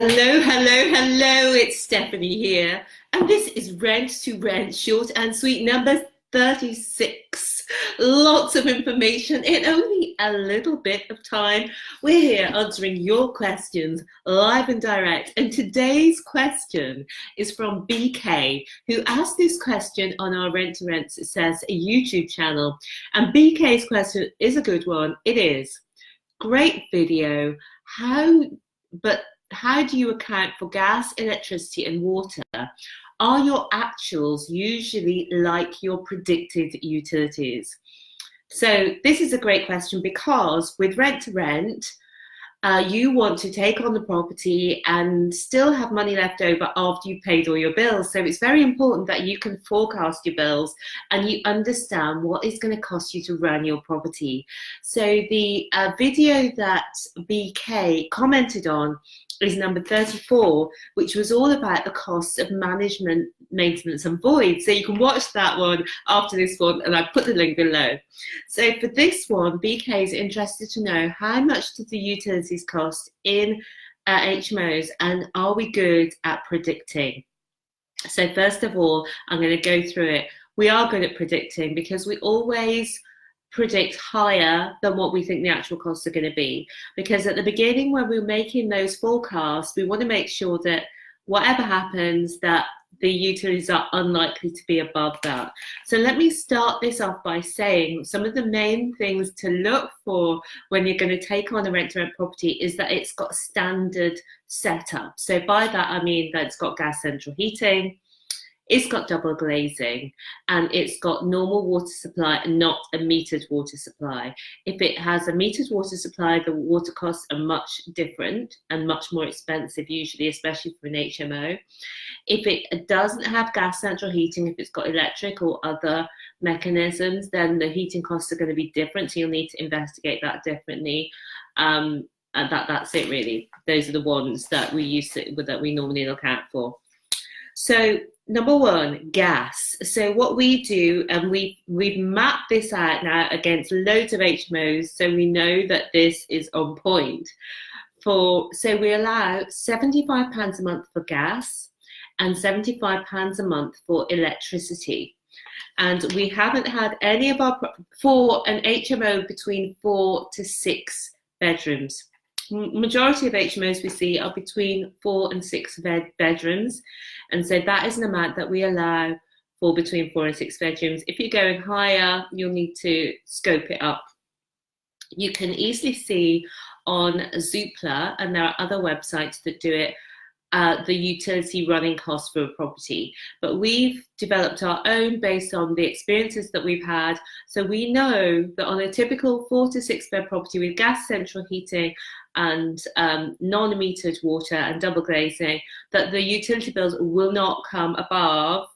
Hello, hello, hello, it's Stephanie here, and this is Rent to Rent, short and sweet, number 36. Lots of information in only a little bit of time. We're here answering your questions live and direct, and today's question is from BK, who asked this question on our Rent to Rent Success YouTube channel, and BK's question is a good one. It is, great video, how do you account for gas, electricity and water? Are your actuals usually like your predicted utilities? So this is a great question because with rent to rent, you want to take on the property and still have money left over after you've paid all your bills. So it's very important that you can forecast your bills and you understand what it's going to cost you to run your property. So the video that BK commented on is number 34, which was all about the costs of management, maintenance and void. So you can watch that one after this one, and I put the link below. So for this one, BK is interested to know how much do the utilities cost in HMOs, and are we good at predicting? So first of all, I'm going to go through it. We are good at predicting because we always predict higher than what we think the actual costs are going to be, because at the beginning when we're making those forecasts, we want to make sure that whatever happens, that the utilities are unlikely to be above that. So let me start this off by saying some of the main things to look for when you're going to take on a rent-to-rent property is that it's got standard setup. So by that I mean that it's got gas central heating, it's got double glazing, and it's got normal water supply and not a metered water supply. If it has a metered water supply, the water costs are much different and much more expensive usually, especially for an HMO. If it doesn't have gas central heating, if it's got electric or other mechanisms, then the heating costs are going to be different, so you'll need to investigate that differently. And that's it really. Those are the ones that we normally look out for. So number one, gas. So what we do, and we've mapped this out now against loads of HMOs, so we know that this is on point. So we allow £75 a month for gas and £75 a month for electricity. And we haven't had any of our, for an HMO between 4 to 6 bedrooms. Majority of HMOs we see are between 4 and 6 bedrooms, and so that is an amount that we allow for between 4 and 6 bedrooms. If you're going higher, you'll need to scope it up. You can easily see on Zoopla, and there are other websites that do it, the utility running costs for a property, but we've developed our own based on the experiences that we've had. So we know that on a typical 4 to 6 bed property with gas central heating and non-metered water and double glazing, that the utility bills will not come above,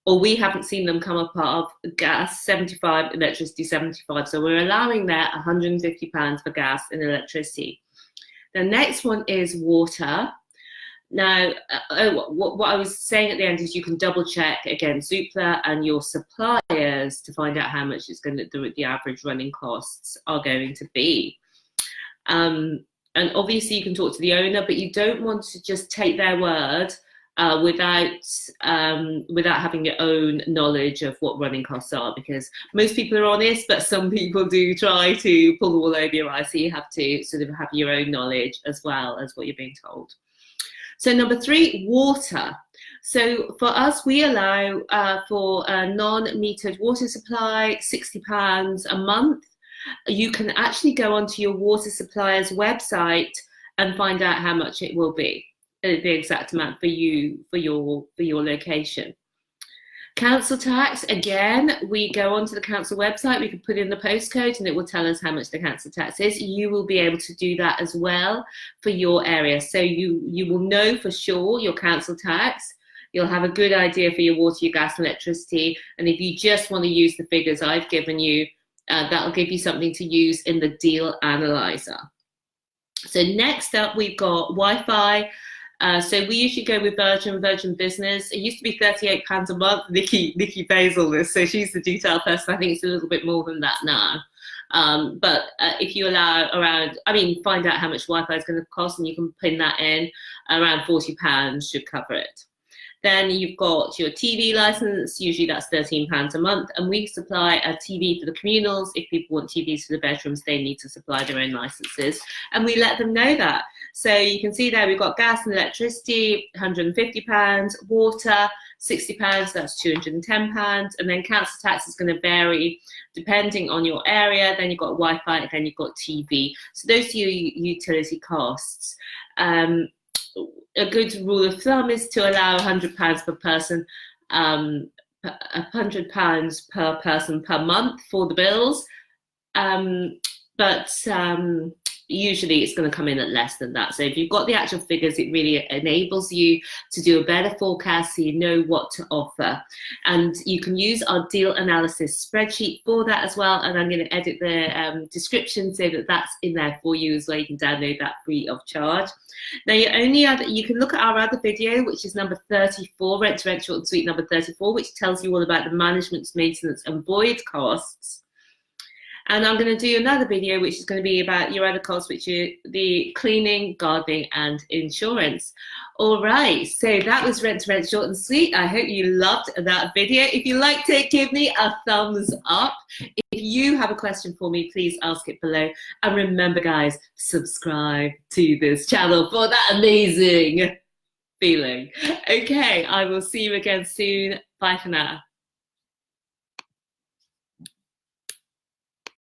or we haven't seen them come above, gas 75, electricity 75. So we're allowing there £150 for gas and electricity. The next one is water. Now, what I was saying at the end is you can double check again Zoopla and your suppliers to find out how much it's going to, the average running costs are going to be. And obviously you can talk to the owner, but you don't want to just take their word without having your own knowledge of what running costs are, because most people are honest, but some people do try to pull the wool over your eyes. So you have to sort of have your own knowledge as well as what you're being told. So number 3, water. So for us, we allow for a non-metered water supply, £60 a month. You can actually go onto your water supplier's website and find out how much it will be, the exact amount for you, for your location. Council tax, again, we go onto the council website, we can put in the postcode and it will tell us how much the council tax is. You will be able to do that as well for your area. So you will know for sure your council tax. You'll have a good idea for your water, your gas, and electricity. And if you just want to use the figures I've given you, that'll give you something to use in the deal analyzer. So next up, we've got Wi-Fi. So we usually go with Virgin Business. It used to be £38 a month. Nikki pays all this, so she's the detail person. I think it's a little bit more than that now. But if you allow around, I mean, find out how much Wi-Fi is going to cost, and you can pin that in. Around £40 should cover it. Then you've got your TV license, usually that's £13 a month, and we supply a TV for the communals. If people want TVs for the bedrooms, they need to supply their own licenses, and we let them know that. So you can see there we've got gas and electricity, £150, water, £60, that's £210, and then council tax is going to vary depending on your area. Then you've got Wi-Fi, and then you've got TV. So those are your utility costs. A good rule of thumb is to allow £100 per person, £100 per person per month for the bills. But usually it's going to come in at less than that. So if you've got the actual figures, it really enables you to do a better forecast so you know what to offer. And you can use our deal analysis spreadsheet for that as well. And I'm going to edit the description so that that's in there for you as well. You can download that free of charge. Now, you can look at our other video, which is number 34, Rent to Rent Short and Sweet number 34, which tells you all about the management, maintenance and void costs. And I'm going to do another video, which is going to be about your other costs, which are the cleaning, gardening, and insurance. All right, so that was Rent to Rent Short and Sweet. I hope you loved that video. If you liked it, give me a thumbs up. If you have a question for me, please ask it below. And remember, guys, subscribe to this channel for that amazing feeling. Okay, I will see you again soon. Bye for now.